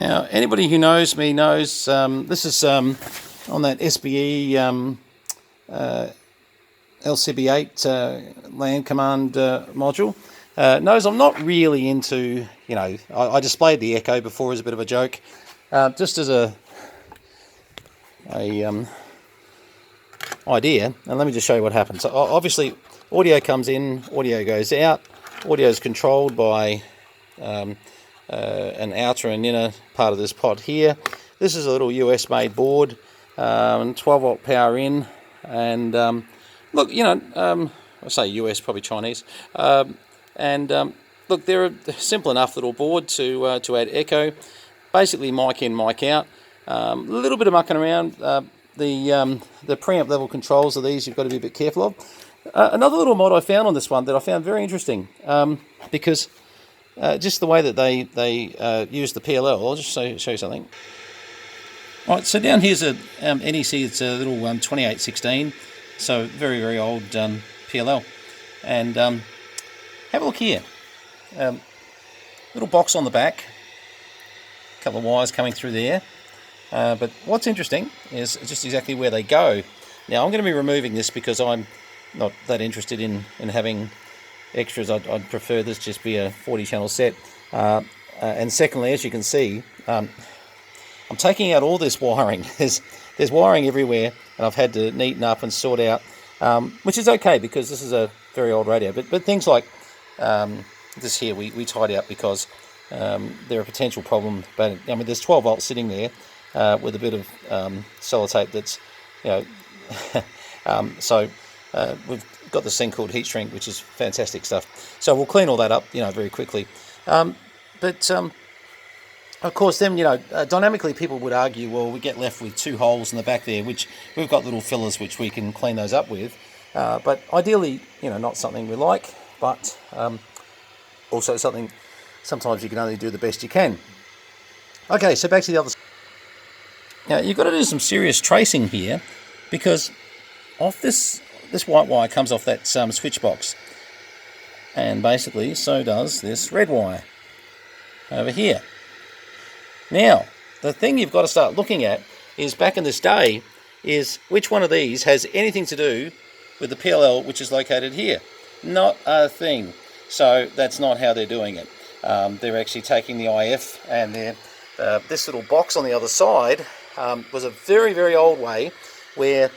Now, anybody who knows me knows this is on that SBE lcb8 land command module. Knows I'm not really into, I displayed the echo before as a bit of a joke, just as a idea. And let me just show you what happens. So obviously, audio comes in, audio goes out. Audio is controlled by an outer and inner part of this pod here. This is a little US made board, 12 volt power in, and look, I say US, probably Chinese, look, they're a simple enough little board to add echo. Basically, mic in, mic out. A little bit of mucking around. The preamp level controls of these you've got to be a bit careful of. Another little mod I found on this one that I found very interesting, because just the way that they use the PLL. I'll just show you something. All right, so down here's a NEC. It's a little 2816, so very, very old PLL. And have a look here. Little box on the back, a couple of wires coming through there. But what's interesting is just exactly where they go. Now I'm going to be removing this because I'm not that interested in having extras. I'd prefer this just be a 40 channel set. And secondly, as you can see, I'm taking out all this wiring. There's wiring everywhere, and I've had to neaten up and sort out, which is okay because this is a very old radio. But things like this here we tied out because they're a potential problem. But I mean, there's 12 volts sitting there with a bit of sellotape that's, so we've got this thing called heat shrink, which is fantastic stuff. So we'll clean all that up, very quickly. But of course, then, dynamically people would argue, well, we get left with two holes in the back there, which we've got little fillers which we can clean those up with. But ideally, not something we like, but also something sometimes you can only do the best you can. Okay, so back to the other side. Now, you've got to do some serious tracing here, because off this white wire comes off that switch box, and basically so does this red wire over here. Now, the thing you've got to start looking at is, back in this day, is which one of these has anything to do with the PLL, which is located here. Not a thing. So that's not how they're doing it. They're actually taking the IF, and this little box on the other side was a very, very old way where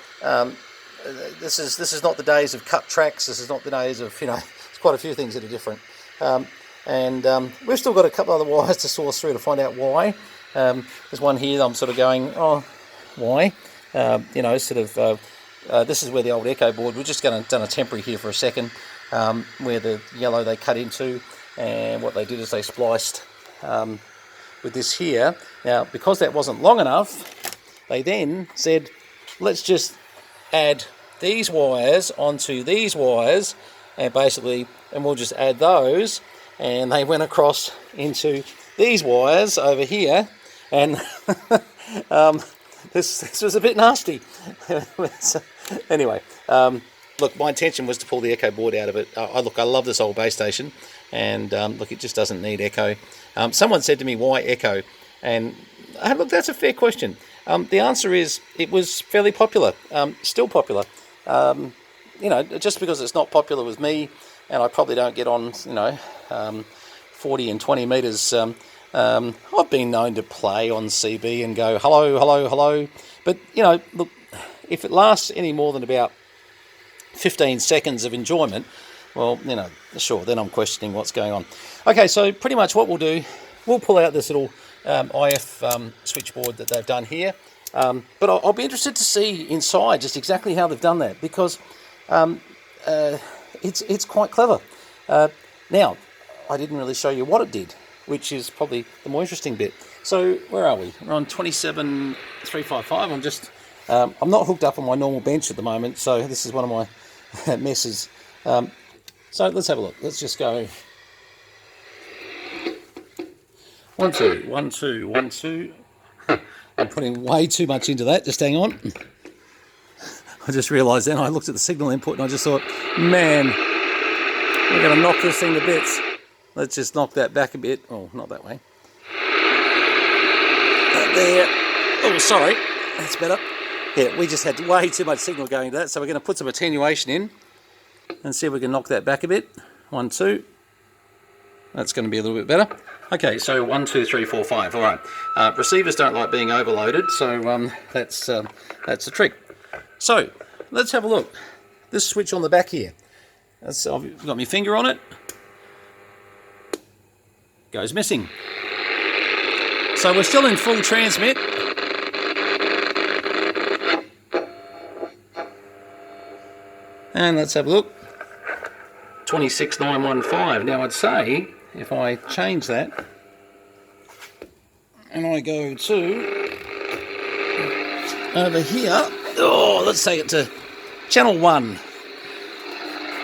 this is not the days of cut tracks. This is not the days of, there's quite a few things that are different. And we've still got a couple other wires to source through to find out why. There's one here that I'm sort of going, oh, why? This is where the old echo board, we're just done a temporary here for a second, where the yellow they cut into, and what they did is they spliced with this here. Now, because that wasn't long enough, they then said, let's just add these wires onto these wires, and we'll just add those, and they went across into these wires over here, and this was a bit nasty. Anyway, look, my intention was to pull the echo board out of it. I love this old base station, and look, it just doesn't need echo. Someone said to me, why echo? And look, that's a fair question. The answer is it was fairly popular, still popular. Just because it's not popular with me, and I probably don't get on, 40 and 20 metres. I've been known to play on CB and go, hello, hello, hello. But, look, if it lasts any more than about 15 seconds of enjoyment, well, sure, then I'm questioning what's going on. Okay, so pretty much what we'll do, we'll pull out this little IF switchboard that they've done here. But I'll be interested to see inside just exactly how they've done that, because it's quite clever. Now, I didn't really show you what it did, which is probably the more interesting bit. So where are we? We're on 27355. I'm not hooked up on my normal bench at the moment, so this is one of my messes. So let's have a look. Let's just go 1 2 1 2 1 2. I'm putting way too much into that. Just hang on. I just realised then I looked at the signal input and I just thought, man, we're going to knock this thing to bits. Let's just knock that back a bit. Oh, not that way. there. Oh, sorry, that's better. Yeah, we just had way too much signal going to that, so we're going to put some attenuation in and see if we can knock that back a bit. 1, 2. That's going to be a little bit better. Okay, so 1, 2, 3, 4, 5. All right. Receivers don't like being overloaded, so that's the trick. So let's have a look. This switch on the back here. I've got my finger on it. Goes missing. So we're still in full transmit. And let's have a look. 26915. Now I'd say if I change that and I go to over here, oh, let's take it to channel 1.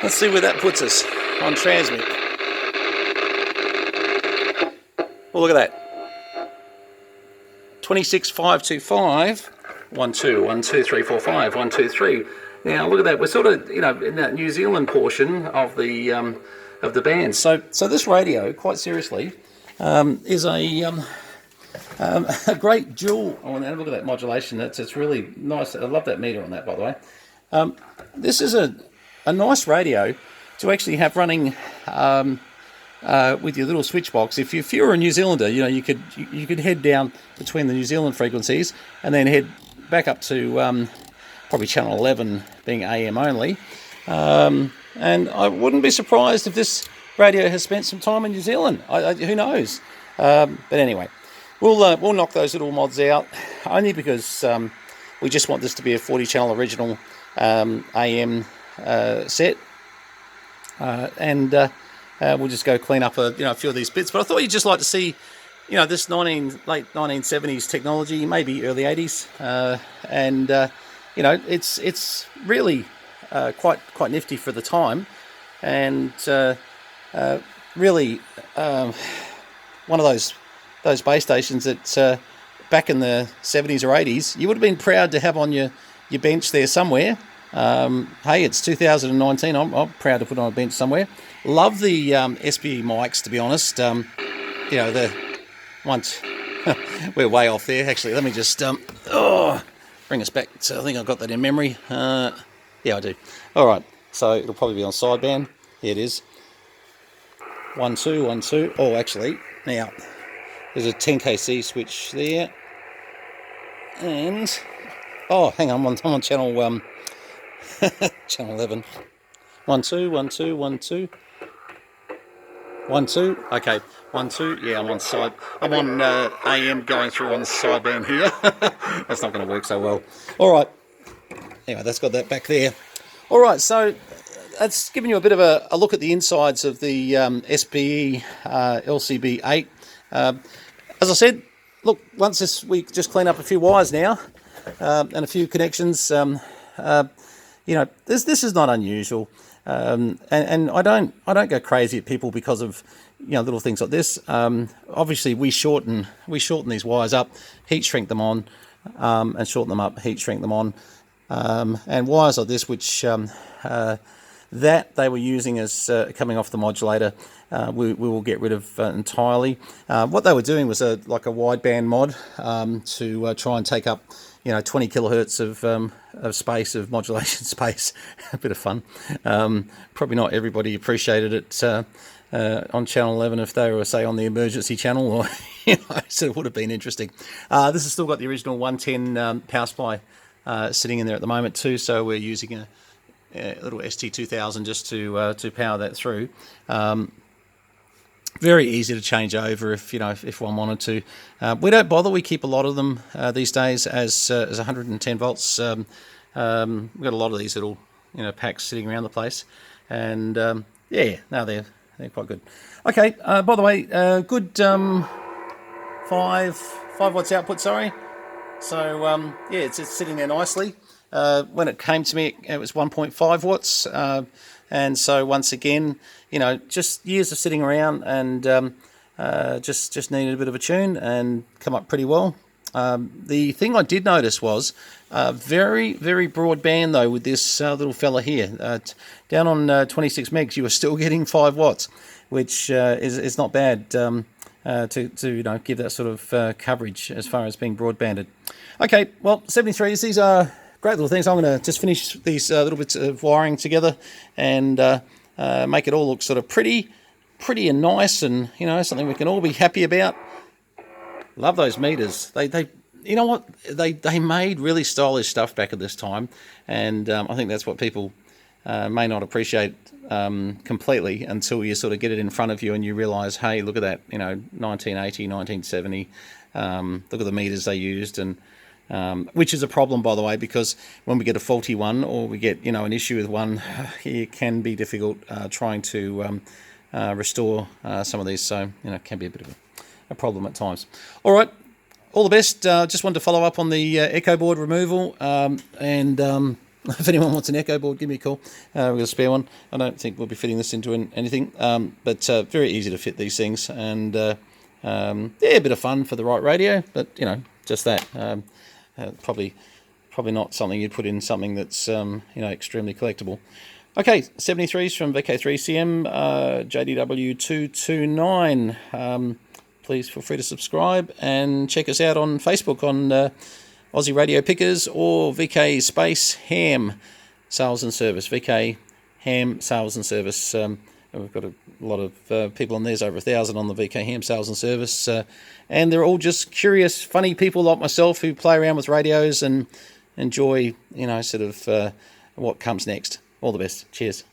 Let's see where that puts us on transmit. Oh, look at that. 26525. 1, 2, 1, 2, 3, 4, 5. 1, 2, 3. Now look at that. We're sort of, in that New Zealand portion of the band. So this radio, quite seriously, is a great dual. Oh, now look at that modulation. It's really nice. I love that meter on that, by the way. This is a nice radio to actually have running with your little switch box. If you were a New Zealander, you could head down between the New Zealand frequencies and then head back up to probably channel 11 being AM only. And I wouldn't be surprised if this radio has spent some time in New Zealand. Who knows? But anyway, we'll knock those little mods out only because we just want this to be a 40 channel original AM set. And we'll just go clean up a few of these bits. But I thought you'd just like to see this late 1970s technology, maybe early 80s, and it's really quite nifty for the time, and really one of those base stations that back in the 70s or 80s you would have been proud to have on your bench there somewhere. Hey, it's 2019. I'm proud to put on a bench somewhere. Love the SPE mics, to be honest. The once we're way off there. Actually, let me just bring us back. So I think I've got that in memory. Yeah, I do. All right. So it'll probably be on sideband. Here it is. 1, 2, 1, 2. Oh, actually, now there's a 10kc switch there, and hang on, I'm on channel channel 11. 1, 2, 1, 2, 1, 2. 1, 2. Okay, 1, 2. Yeah, I'm on AM going through on the sideband here. That's not going to work so well. All right. Anyway, that's got that back there. All right, so that's giving you a bit of a look at the insides of the SPE lcb8. As I said, look, we just clean up a few wires now and a few connections. This is not unusual, and I don't go crazy at people because of little things like this. Obviously, we shorten these wires up, heat shrink them on, and shorten them up, heat shrink them on, and wires like this, which that they were using as coming off the modulator, we will get rid of entirely. What they were doing was like a wideband mod to try and take up 20 kilohertz of space, of modulation space. A bit of fun. Probably not everybody appreciated it on channel 11 if they were, say, on the emergency channel, or so it would have been interesting. This has still got the original 110 power supply sitting in there at the moment too, so we're using a little ST2000 just to power that through. Very easy to change over if one wanted to. We don't bother. We keep a lot of them these days as 110 volts. We've got a lot of these little packs sitting around the place, and they're quite good. Okay, by the way, good 5 watts output. Sorry. So it's sitting there nicely. When it came to me, it was 1.5 watts. And so once again, just years of sitting around and just needed a bit of a tune and come up pretty well. The thing I did notice was very, very broad band though with this little fella here. Down on 26 megs, you were still getting 5 watts, which is not bad. to give that sort of coverage as far as being broadbanded. Okay, well, 73s, these are great little things. I'm going to just finish these little bits of wiring together and make it all look sort of pretty and nice, and something we can all be happy about. Love those meters. They you know what, they made really stylish stuff back at this time, and I think that's what people may not appreciate completely until you sort of get it in front of you and you realise, hey, look at that, 1980, 1970, look at the meters they used, and which is a problem, by the way, because when we get a faulty one or we get an issue with one, it can be difficult trying to restore some of these, so it can be a bit of a problem at times. All right, all the best. Just wanted to follow up on the echo board removal, and if anyone wants an echo board, give me a call. We've got a spare one. I don't think we'll be fitting this into anything, but very easy to fit these things, and a bit of fun for the right radio, but just that. Probably not something you'd put in something that's extremely collectible. Okay, 73s from VK3CM, JDW229. Please feel free to subscribe and check us out on Facebook on Aussie Radio Pickers or VK Space Ham Sales and Service. VK Ham Sales and Service. We've got a lot of people on there. There's over 1,000 on the VK Ham Sales and Service. And they're all just curious, funny people like myself who play around with radios and enjoy, what comes next. All the best. Cheers.